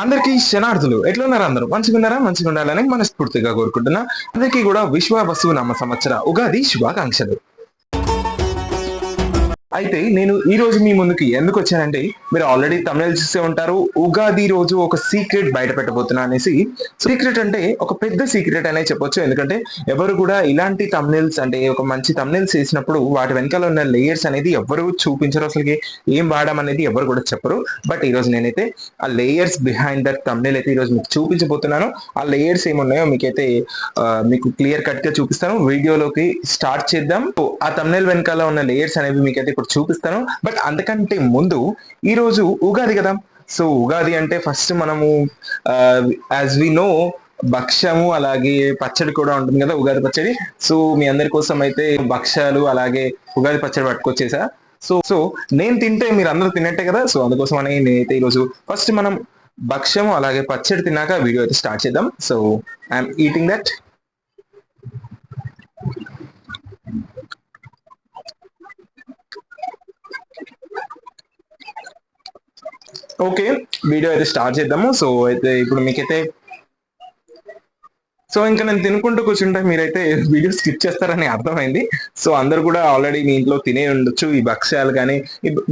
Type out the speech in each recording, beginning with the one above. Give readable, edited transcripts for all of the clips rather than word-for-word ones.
అందరికీ శనార్థులు ఎట్లున్నారు? అందరూ మంచిగా ఉన్నారా? మంచిగా ఉండాలని మనస్ఫూర్తిగా కోరుకుంటున్నా. అందరికీ కూడా విశ్వ వసునామ సంవత్సర ఉగాది శుభాకాంక్షలు. అయితే నేను ఈ రోజు మీ ముందుకి ఎందుకు వచ్చానంటే, మీరు ఆల్రెడీ తమిళ చూసే ఉంటారు. ఉగాది రోజు ఒక సీక్రెట్ బయట పెట్టబోతున్నా అనేసి. సీక్రెట్ అంటే ఒక పెద్ద సీక్రెట్ అనే చెప్పొచ్చు. ఎందుకంటే ఎవరు కూడా ఇలాంటి తమిళస్ అంటే ఒక మంచి తమిళస్ చేసినప్పుడు వాటి వెనకాల ఉన్న లేయర్స్ అనేది ఎవరు చూపించరు. అసలుకి ఏం వాడడం అనేది ఎవరు కూడా చెప్పరు. బట్ ఈ రోజు నేనైతే ఆ లేయర్స్ బిహైండ్ దట్ తమిళ అయితే ఈ రోజు మీకు చూపించబోతున్నాను. ఆ లేయర్స్ ఏమున్నాయో మీకైతే మీకు క్లియర్ కట్ గా చూపిస్తాను. వీడియోలోకి స్టార్ట్ చేద్దాం. ఆ తమిళ వెనకాల ఉన్న లేయర్స్ అనేవి మీకైతే ఇప్పుడు చూపిస్తాను. బట్ అంతకంటే ముందు ఈ రోజు ఉగాది కదా. సో ఉగాది అంటే ఫస్ట్ మనము యాజ్ వి నో భక్ష్యము అలాగే పచ్చడి కూడా ఉంటుంది కదా, ఉగాది పచ్చడి. సో మీ అందరి కోసం అయితే భక్ష్యాలు అలాగే ఉగాది పచ్చడి పట్టుకొచ్చేసా. సో నేను తింటే మీరు అందరూ తిన్నట్టే కదా. సో అందుకోసం అని నేనైతే ఈరోజు ఫస్ట్ మనం భక్ష్యము అలాగే పచ్చడి తిన్నాక వీడియో అయితే స్టార్ట్ చేద్దాం. So I'm eating that. Okay, video అయితే స్టార్ట్ చేద్దాము. సో అయితే ఇప్పుడు మీకైతే ఇంకా నేను తినుకుంటూ కూర్చుంటే మీరైతే వీడియో స్కిప్ చేస్తారని అర్థమైంది. సో అందరు కూడా ఆల్రెడీ మీ ఇంట్లో తినే ఉండొచ్చు ఈ భక్ష్యాలు. కానీ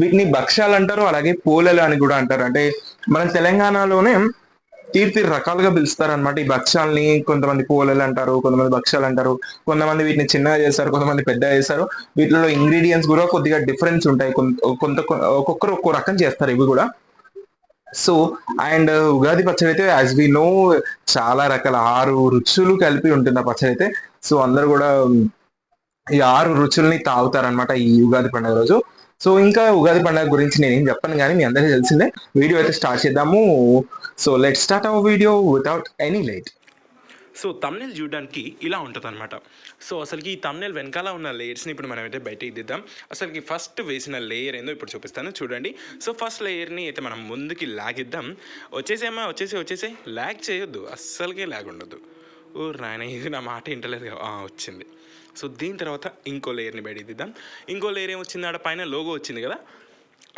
వీటిని భక్ష్యాలు అంటారు, అలాగే పోలేలు అని కూడా అంటారు. అంటే మన తెలంగాణలోనే తీరు రకాలుగా పిలుస్తారు అనమాట ఈ భక్ష్యాలని. కొంతమంది పోలేలు అంటారు, కొంతమంది భక్ష్యాలు అంటారు, కొంతమంది వీటిని చిన్నగా చేస్తారు, కొంతమంది పెద్దగా చేస్తారు. వీటిలో ఇంగ్రీడియంట్స్ కూడా కొద్దిగా డిఫరెన్స్ ఉంటాయి. ఒక్కొక్కరు ఒక్కో రకం చేస్తారు ఇవి కూడా. సో అండ్ ఉగాది పచ్చడి అయితే యాజ్ వి నో చాలా రకాల 6 రుచులు కలిపి ఉంటుంది ఆ పచ్చడి అయితే. సో అందరు కూడా ఈ 6 రుచుల్ని తాగుతారనమాట ఈ ఉగాది పండుగ రోజు. సో ఇంకా ఉగాది పండుగ గురించి నేనేం చెప్పను, కానీ మీ అందరికీ తెలిసిందే. వీడియో అయితే స్టార్ట్ చేద్దాము. So let start our video without any late. So thumbnail చూడడానికి ఇలా ఉంటుంది అనమాట. సో అసలుకి ఈ తమ్నెల్ వెనకాల ఉన్న లేయర్స్ని ఇప్పుడు మనమైతే బయట దిద్దాం. అసలుకి ఫస్ట్ వేసిన లేయర్ ఏందో ఇప్పుడు చూపిస్తాను చూడండి. సో ఫస్ట్ లేయర్ని అయితే మనం ముందుకి లాగిద్దాం. వచ్చేసే ల్యాగ్ చేయొద్దు, అస్సలకే ల్యాగ్ ఉండొద్దు. ఓ నాయన, ఇది నా మాట వింటలేదు. వచ్చింది. సో దీని తర్వాత ఇంకో లేయర్ని బయట దిద్దాం. ఇంకో లేయర్ ఏమొచ్చింది, ఆడ పైన లోగో వచ్చింది కదా.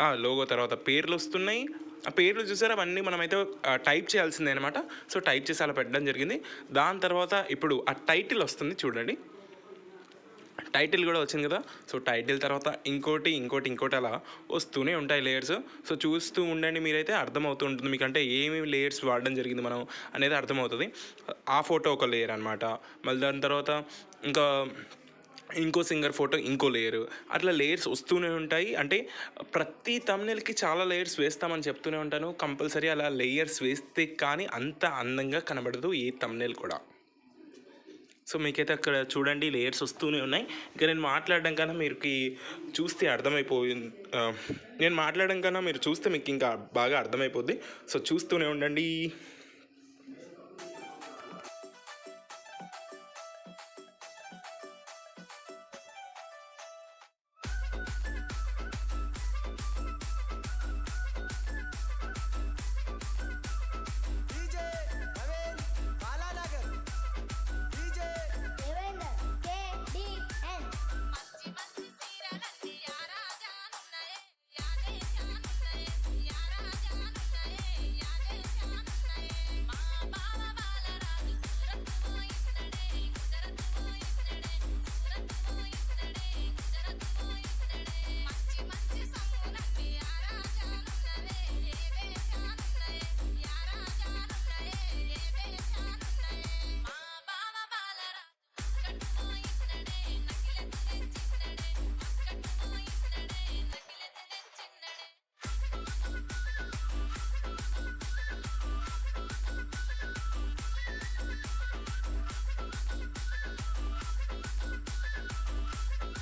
ఆ లోగో తర్వాత పేర్లు వస్తున్నాయి. ఆ పేర్లు చూసారు, అవన్నీ మనమైతే టైప్ చేయాల్సిందే అనమాట. సో టైప్ చేసి అలా పెట్టడం జరిగింది. దాని తర్వాత ఇప్పుడు ఆ టైటిల్ వస్తుంది చూడండి. టైటిల్ కూడా వచ్చింది కదా. సో టైటిల్ తర్వాత ఇంకోటి అలా వస్తూనే ఉంటాయి లేయర్స్. సో చూస్తూ ఉండండి, మీరైతే అర్థమవుతూ ఉంటుంది మీకంటే ఏమేమి లేయర్స్ వాడడం జరిగింది మనం అనేది అర్థమవుతుంది. ఆ ఫోటో ఒక లేయర్ అనమాట. మళ్ళీ దాని తర్వాత ఇంకో సింగర్ ఫోటో ఇంకో లేయరు, అట్లా లేయర్స్ వస్తూనే ఉంటాయి. అంటే ప్రతి తమ్నెల్కి చాలా లేయర్స్ వేస్తామని చెప్తూనే ఉంటాను. కంపల్సరీ అలా లేయర్స్ వేస్తే కానీ అంత అందంగా కనబడదు ఏ తమ్నెల్ కూడా. సో మీకైతే అక్కడ చూడండి లేయర్స్ వస్తూనే ఉన్నాయి. ఇంకా నేను మాట్లాడడం కన్నా మీరు చూస్తే అర్థమైపోయింది. నేను మాట్లాడడం కన్నా మీరు చూస్తే మీకు ఇంకా బాగా అర్థమైపోద్ది. సో చూస్తూనే ఉండండి.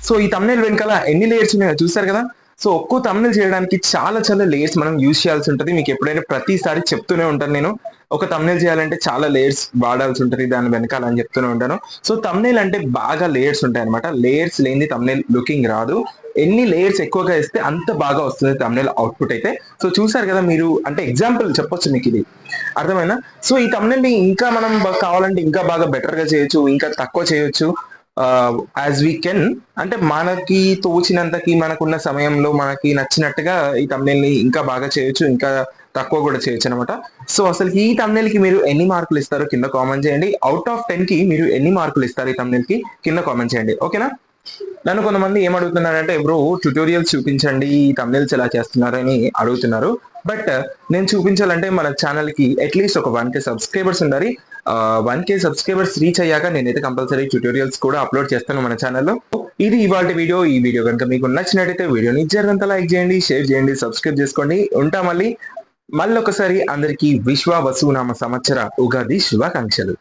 సో ఈ తమ్నెల్ వెనకాల ఎన్ని లేయర్స్ ఉన్నాయో చూసారు కదా. సో ఒక్కో తమ్నెల్ చేయడానికి చాలా లేయర్స్ మనం యూజ్ చేయాల్సి ఉంటుంది. మీకు ఎప్పుడైనా ప్రతిసారి చెప్తూనే ఉంటాను నేను, ఒక తమ్నెల్ చేయాలంటే చాలా లేయర్స్ వాడాల్సి ఉంటుంది దాని వెనకాల అని చెప్తూనే ఉంటాను. సో తమ్నెల్ అంటే బాగా లేయర్స్ ఉంటాయి అనమాట. లేయర్స్ లేని తమ్నెల్ లుకింగ్ రాదు. ఎన్ని లేయర్స్ ఎక్కువగా ఇస్తే అంత బాగా వస్తుంది తమ్నెల్ అవుట్పుట్ అయితే. సో చూసారు కదా మీరు, అంటే ఎగ్జాంపుల్ చెప్పొచ్చు మీకు, ఇది అర్థమైనా. సో ఈ తమ్నెల్ ని ఇంకా మనం కావాలంటే ఇంకా బాగా బెటర్ గా చేయొచ్చు, ఇంకా తక్కువ చేయొచ్చు. యాజ్ వీ కెన్, అంటే మనకి తోచినంతకి మనకున్న సమయంలో మనకి నచ్చినట్టుగా ఈ తమ్నెల్ ని ఇంకా బాగా చేయొచ్చు, ఇంకా తక్కువ కూడా చేయొచ్చు అనమాట. సో అసలు ఈ thumbnail కి మీరు ఎన్ని మార్కులు ఇస్తారో కింద కామెంట్ చేయండి. అవుట్ ఆఫ్ 10 కి మీరు ఎన్ని మార్కులు ఇస్తారు ఈ thumbnail కి కింద కామెంట్ చేయండి. ఓకేనా? నన్ను కొంతమంది ఏమడుగుతున్నారంటే బ్రో ట్యుటోరియల్స్ చూపించండి, ఈ thumbnails ఎలా చేస్తున్నారని అడుగుతున్నారు. బట్ నేను చూపించాలంటే మన ఛానల్ కి అట్లీస్ట్ ఒక 1K సబ్స్క్రైబర్స్ ఉండాలి. 1K సబ్స్క్రైబర్స్ రీచ్ అయ్యాక నేనైతే కంపల్సరీ ట్యుటోరియల్స్ కూడా అప్లోడ్ చేస్తాను మన ఛానల్లో. ఇది ఇవాళ వీడియో. ఈ వీడియో కనుక మీకు నచ్చినట్టయితే వీడియోని జరగంత లైక్ చేయండి, షేర్ చేయండి, సబ్స్క్రైబ్ చేసుకోండి. ఉంటా మళ్ళీ ఒకసారి అందరికీ విశ్వ వసునామ సంవత్సర ఉగాది శుభాకాంక్షలు.